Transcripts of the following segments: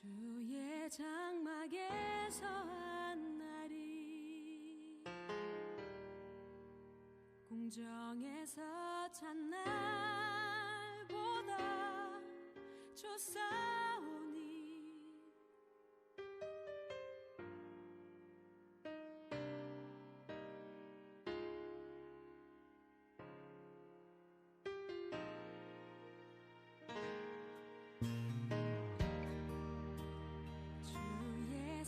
주의 장막에서 한 날이 궁정에서 찬 날보다 좋사오니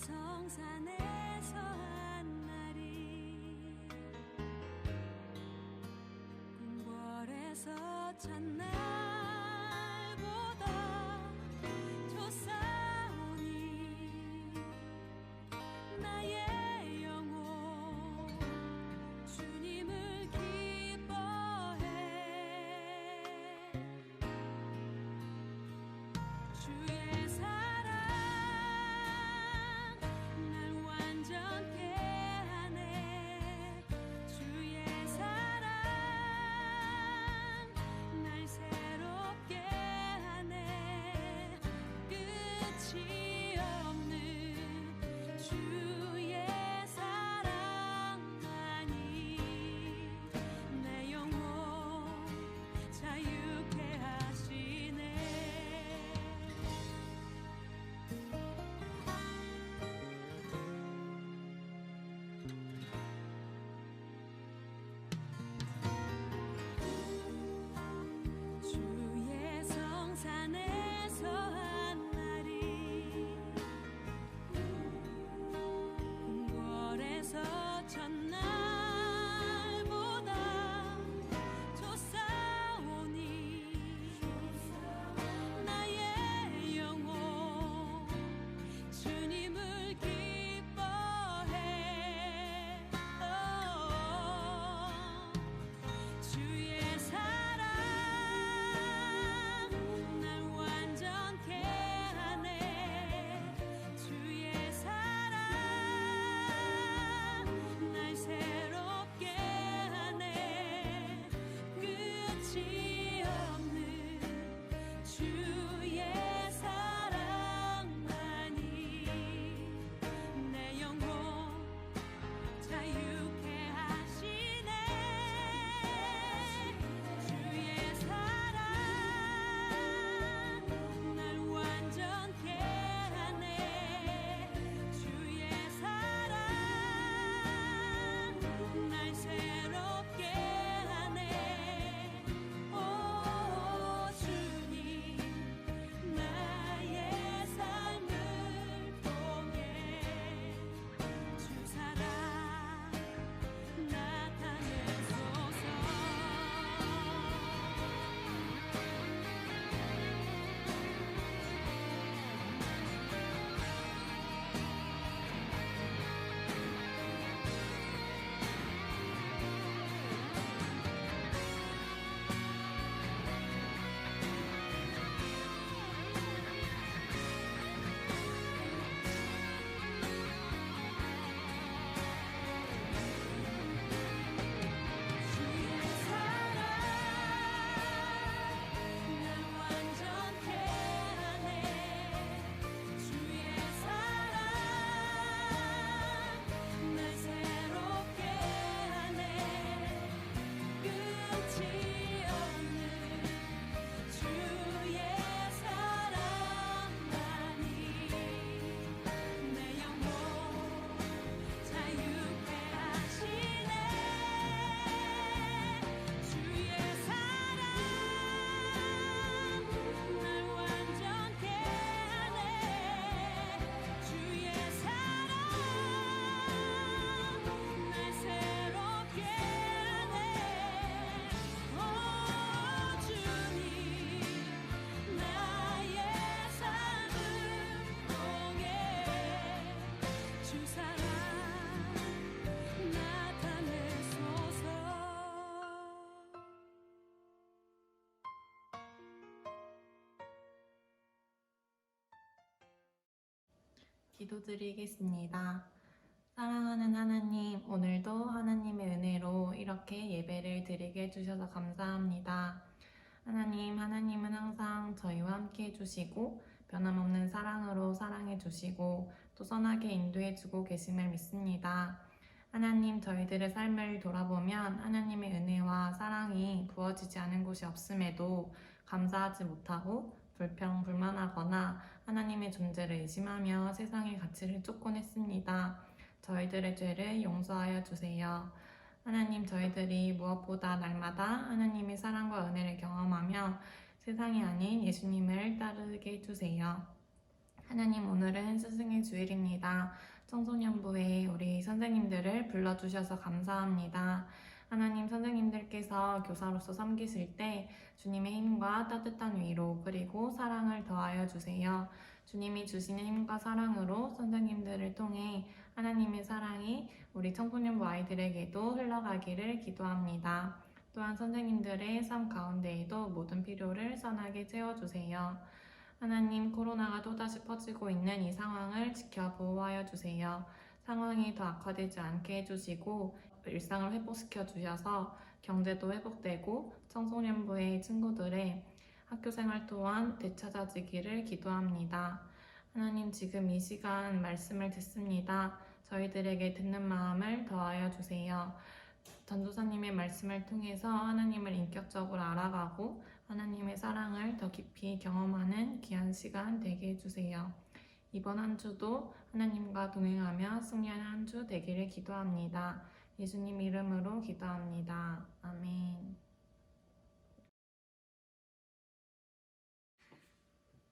성산에서 한 날이 궁궐에서 찬 날보다 좋사오니 나의 영혼 주님을 기뻐해 주의 사랑 날 새롭게 기도드리겠습니다. 사랑하는 하나님, 오늘도 하나님의 은혜로 이렇게 예배를 드리게 해주셔서 감사합니다. 하나님은 항상 저희와 함께 해주시고 변함없는 사랑으로 사랑해주시고 또 선하게 인도해주고 계심을 믿습니다. 하나님, 저희들의 삶을 돌아보면 하나님의 은혜와 사랑이 부어지지 않은 곳이 없음에도 감사하지 못하고 불평불만하거나 하나님의 존재를 의심하며 세상의 가치를 쫓곤 했습니다. 저희들의 죄를 용서하여 주세요. 하나님, 저희들이 무엇보다 날마다 하나님의 사랑과 은혜를 경험하며 세상이 아닌 예수님을 따르게 해주세요. 하나님, 오늘은 스승의 주일입니다. 청소년부에 우리 선생님들을 불러주셔서 감사합니다. 하나님, 선생님들께서 교사로서 섬기실 때 주님의 힘과 따뜻한 위로 그리고 사랑을 더하여 주세요. 주님이 주시는 힘과 사랑으로 선생님들을 통해 하나님의 사랑이 우리 청소년부 아이들에게도 흘러가기를 기도합니다. 또한 선생님들의 삶 가운데에도 모든 필요를 선하게 채워주세요. 하나님, 코로나가 또다시 퍼지고 있는 이 상황을 지켜 보호하여 주세요. 상황이 더 악화되지 않게 해주시고 일상을 회복시켜 주셔서 경제도 회복되고 청소년부의 친구들의 학교생활 또한 되찾아지기를 기도합니다. 하나님, 지금 이 시간 말씀을 듣습니다. 저희들에게 듣는 마음을 더하여 주세요. 전도사님의 말씀을 통해서 하나님을 인격적으로 알아가고 하나님의 사랑을 더 깊이 경험하는 귀한 시간 되게 해주세요. 이번 한 주도 하나님과 동행하며 승리하는 한 주 되기를 기도합니다. 예수님 이름으로 기도합니다. 아멘.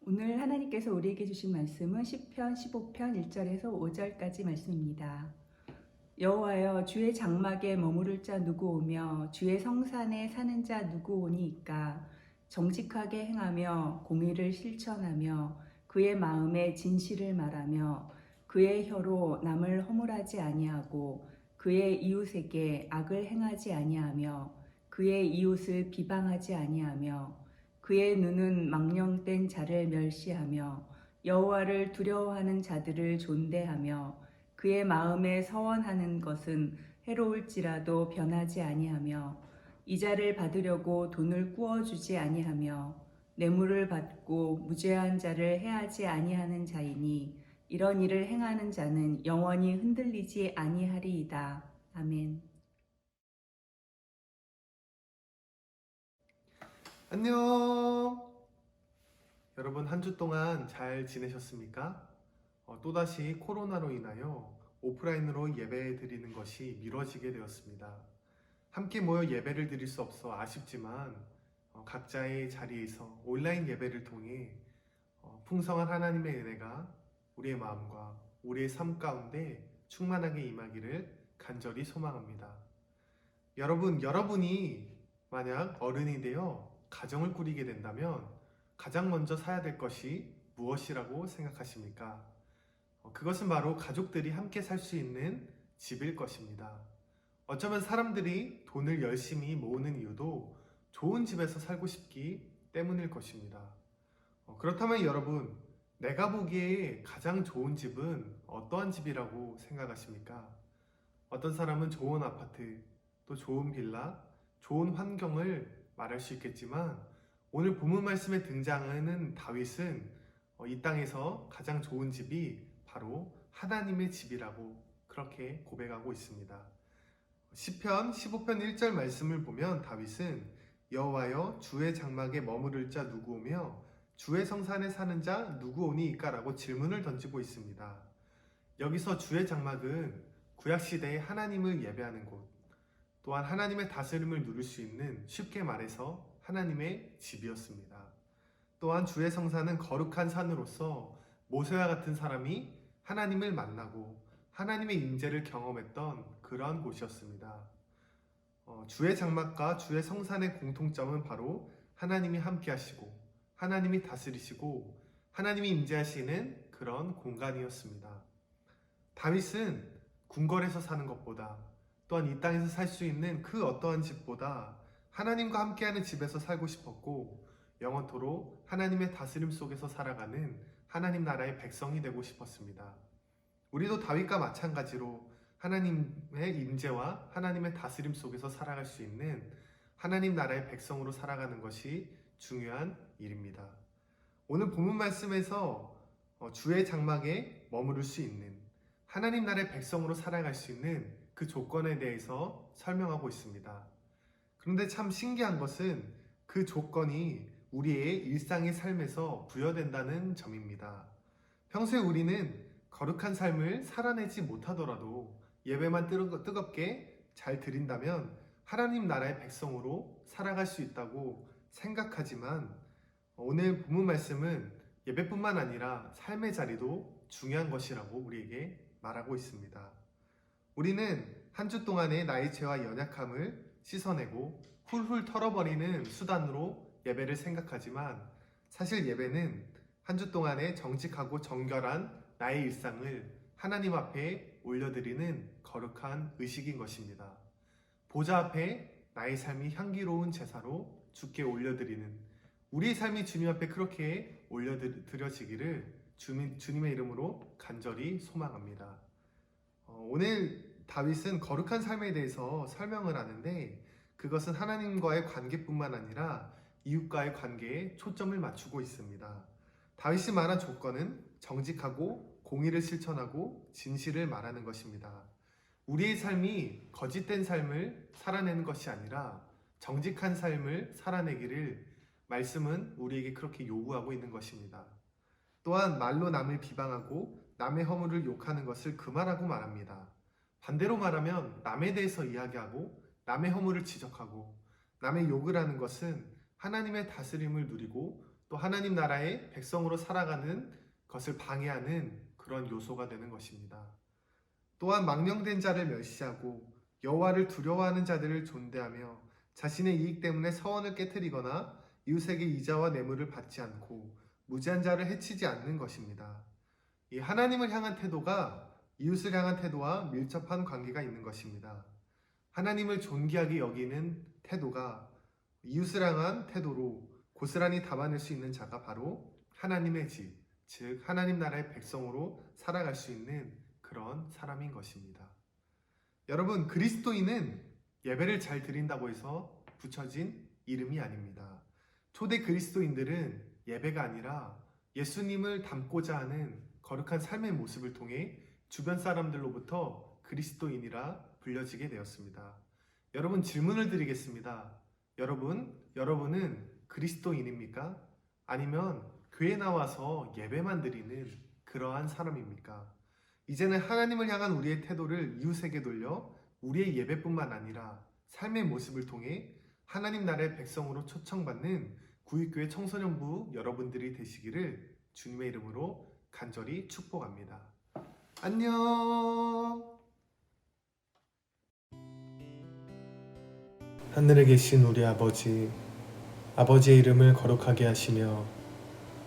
오늘 하나님께서 우리에게 주신 말씀은 시편 15편 1절에서 5절까지 말씀입니다. 여호와여, 주의 장막에 머무를 자 누구 오며 주의 성산에 사는 자 누구 오니이까. 정직하게 행하며 공의를 실천하며 그의 마음에 진실을 말하며 그의 혀로 남을 허물하지 아니하고 그의 이웃에게 악을 행하지 아니하며 그의 이웃을 비방하지 아니하며 그의 눈은 망령된 자를 멸시하며 여호와를 두려워하는 자들을 존대하며 그의 마음에 서원하는 것은 해로울지라도 변하지 아니하며 이자를 받으려고 돈을 꾸어주지 아니하며 뇌물을 받고 무죄한 자를 해하지 아니하는 자이니 이런 일을 행하는 자는 영원히 흔들리지 아니하리이다. 아멘. 안녕! 여러분, 한 주 동안 잘 지내셨습니까? 또다시 코로나로 인하여 오프라인으로 예배 드리는 것이 미뤄지게 되었습니다. 함께 모여 예배를 드릴 수 없어 아쉽지만 각자의 자리에서 온라인 예배를 통해 풍성한 하나님의 은혜가 우리의 마음과 우리의 삶 가운데 충만하게 임하기를 간절히 소망합니다. 여러분이 만약 어른이 되어 가정을 꾸리게 된다면 가장 먼저 사야 될 것이 무엇이라고 생각하십니까? 그것은 바로 가족들이 함께 살 수 있는 집일 것입니다. 어쩌면 사람들이 돈을 열심히 모으는 이유도 좋은 집에서 살고 싶기 때문일 것입니다. 그렇다면 여러분, 내가 보기에 가장 좋은 집은 어떠한 집이라고 생각하십니까? 어떤 사람은 좋은 아파트, 또 좋은 빌라, 좋은 환경을 말할 수 있겠지만 오늘 본문 말씀에 등장하는 다윗은 이 땅에서 가장 좋은 집이 바로 하나님의 집이라고 그렇게 고백하고 있습니다. 시편 15편 1절 말씀을 보면 다윗은 여호와여, 주의 장막에 머무를 자 누구 오며 주의 성산에 사는 자 누구 오니이까 라고 질문을 던지고 있습니다. 여기서 주의 장막은 구약시대에 하나님을 예배하는 곳, 또한 하나님의 다스림을 누릴 수 있는, 쉽게 말해서 하나님의 집이었습니다. 또한 주의 성산은 거룩한 산으로서 모세와 같은 사람이 하나님을 만나고 하나님의 임재를 경험했던 그러한 곳이었습니다. 주의 장막과 주의 성산의 공통점은 바로 하나님이 함께 하시고 하나님이 다스리시고 하나님이 임재하시는 그런 공간이었습니다. 다윗은 궁궐에서 사는 것보다, 또한 이 땅에서 살 수 있는 그 어떠한 집보다 하나님과 함께하는 집에서 살고 싶었고, 영원토록 하나님의 다스림 속에서 살아가는 하나님 나라의 백성이 되고 싶었습니다. 우리도 다윗과 마찬가지로 하나님의 임재와 하나님의 다스림 속에서 살아갈 수 있는 하나님 나라의 백성으로 살아가는 것이 중요한 일입니다. 오늘 본문 말씀에서 주의 장막에 머무를 수 있는 하나님 나라의 백성으로 살아갈 수 있는 그 조건에 대해서 설명하고 있습니다. 그런데 참 신기한 것은 그 조건이 우리의 일상의 삶에서 부여된다는 점입니다. 평소에 우리는 거룩한 삶을 살아내지 못하더라도 예배만 뜨겁게 잘 드린다면 하나님 나라의 백성으로 살아갈 수 있다고 생각하지만 오늘 본문 말씀은 예배뿐만 아니라 삶의 자리도 중요한 것이라고 우리에게 말하고 있습니다. 우리는 한 주 동안의 나의 죄와 연약함을 씻어내고 훌훌 털어버리는 수단으로 예배를 생각하지만 사실 예배는 한 주 동안의 정직하고 정결한 나의 일상을 하나님 앞에 올려드리는 거룩한 의식인 것입니다. 보좌 앞에 나의 삶이 향기로운 제사로 주께 올려드리는 우리의 삶이 주님 앞에 그렇게 올려드려지기를 주님의 이름으로 간절히 소망합니다. 오늘 다윗은 거룩한 삶에 대해서 설명을 하는데 그것은 하나님과의 관계뿐만 아니라 이웃과의 관계에 초점을 맞추고 있습니다. 다윗이 말한 조건은 정직하고 공의를 실천하고 진실을 말하는 것입니다. 우리의 삶이 거짓된 삶을 살아내는 것이 아니라 정직한 삶을 살아내기를 말씀은 우리에게 그렇게 요구하고 있는 것입니다. 또한 말로 남을 비방하고 남의 허물을 욕하는 것을 금하라고 말합니다. 반대로 말하면 남에 대해서 이야기하고 남의 허물을 지적하고 남의 욕을 하는 것은 하나님의 다스림을 누리고 또 하나님 나라의 백성으로 살아가는 것을 방해하는 그런 요소가 되는 것입니다. 또한 망령된 자를 멸시하고 여호와를 두려워하는 자들을 존대하며 자신의 이익 때문에 서원을 깨트리거나 이웃에게 이자와 뇌물을 받지 않고 무지한 자를 해치지 않는 것입니다. 이 하나님을 향한 태도가 이웃을 향한 태도와 밀접한 관계가 있는 것입니다. 하나님을 존귀하게 여기는 태도가 이웃을 향한 태도로 고스란히 담아낼 수 있는 자가 바로 하나님의 집, 즉 하나님 나라의 백성으로 살아갈 수 있는 그런 사람인 것입니다. 여러분, 그리스도인은 예배를 잘 드린다고 해서 붙여진 이름이 아닙니다. 초대 그리스도인들은 예배가 아니라 예수님을 닮고자 하는 거룩한 삶의 모습을 통해 주변 사람들로부터 그리스도인이라 불려지게 되었습니다. 여러분, 질문을 드리겠습니다. 여러분은 그리스도인입니까? 아니면 교회 나와서 예배만 드리는 그러한 사람입니까? 이제는 하나님을 향한 우리의 태도를 이웃에게 돌려 우리의 예배뿐만 아니라 삶의 모습을 통해 하나님 나라의 백성으로 초청받는 구입교회 청소년부 여러분들이 되시기를 주님의 이름으로 간절히 축복합니다. 안녕. 하늘에 계신 우리 아버지, 아버지의 이름을 거룩하게 하시며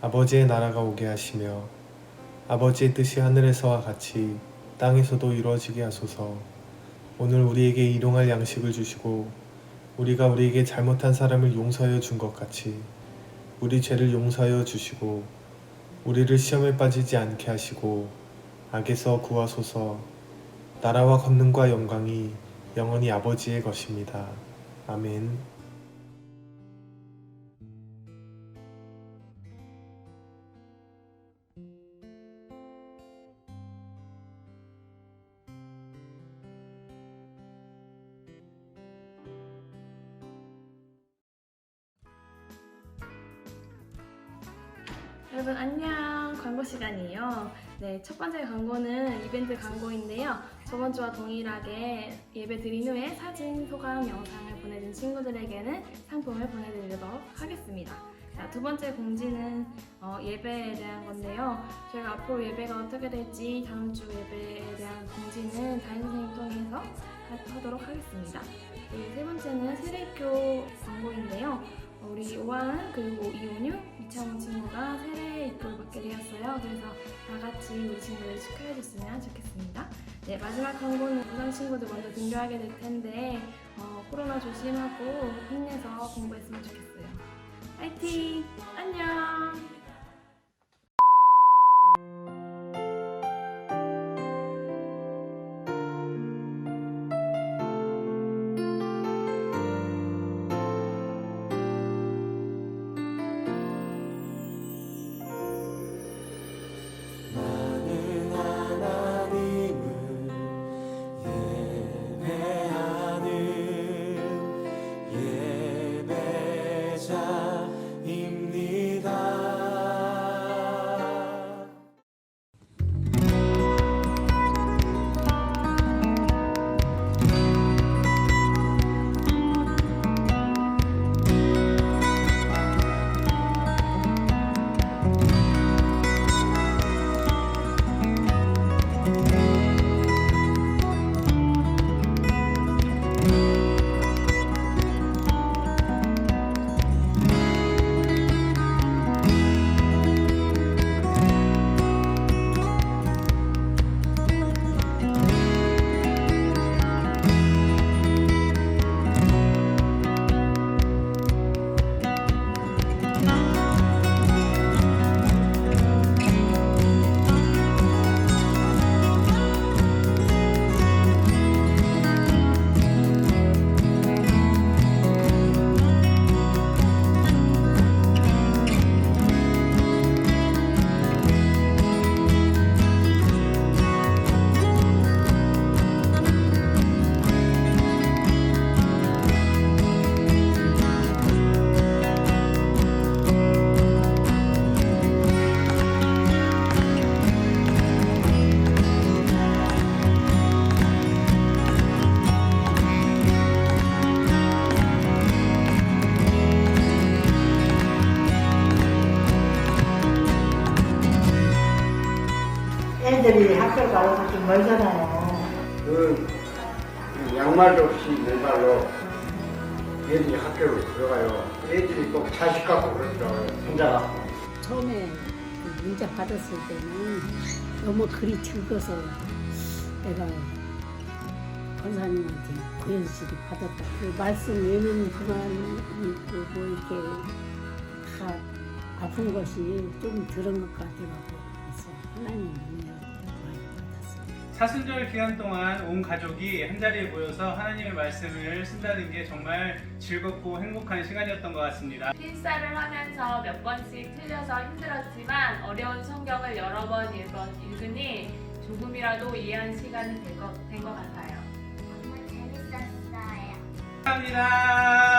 아버지의 나라가 오게 하시며 아버지의 뜻이 하늘에서와 같이 땅에서도 이루어지게 하소서. 오늘 우리에게 일용할 양식을 주시고 우리가 우리에게 잘못한 사람을 용서하여 준 것 같이 우리 죄를 용서하여 주시고 우리를 시험에 빠지지 않게 하시고 악에서 구하소서. 나라와 권능과 영광이 영원히 아버지의 것입니다. 아멘. 여러분 안녕! 광고 시간이에요. 네, 첫 번째 광고는 이벤트 광고인데요. 저번 주와 동일하게 예배 드린 후에 사진, 소감, 영상을 보내준 친구들에게는 상품을 보내드리도록 하겠습니다. 자, 두 번째 공지는 예배에 대한 건데요. 저희가 앞으로 예배가 어떻게 될지 다음 주 예배에 대한 공지는 담임 선생님 통해서 하도록 하겠습니다. 네, 세 번째는 세례교 광고인데요. 우리 5한 그리고 이온유, 이창훈 친구가 세례 입교를 받게 되었어요. 그래서 다 같이 우리 친구들 축하해줬으면 좋겠습니다. 네, 마지막 광고는 부상 친구들 먼저 등교하게 될 텐데 코로나 조심하고 힘내서 공부했으면 좋겠어요. 화이팅! 안녕! 나와서 좀 멀잖아요. 그 양말도 없이 맨발로 애들이 학교를 들어가요. 애들이 꼭 자식 갖고 그러더라고요. 혼자 갖고. 처음에 그 문자 받았을 때는 너무 글이 적어서 내가 권사님한테 고연실이 받았다. 그 말씀 외는 그만 뭐 이렇게 다 아픈 것이 좀 들은 것 같아가지고 그래서 하나님 은혜를 많이 받았어요. 사순절 기간 동안 온 가족이 한자리에 모여서 하나님의 말씀을 쓴다는 게 정말 즐겁고 행복한 시간이었던 것 같습니다. 필사를 하면서 몇 번씩 틀려서 힘들었지만 어려운 성경을 여러 번 읽으니 조금이라도 이해한 시간이 된 것 같아요. 정말 재밌었어요. 감사합니다.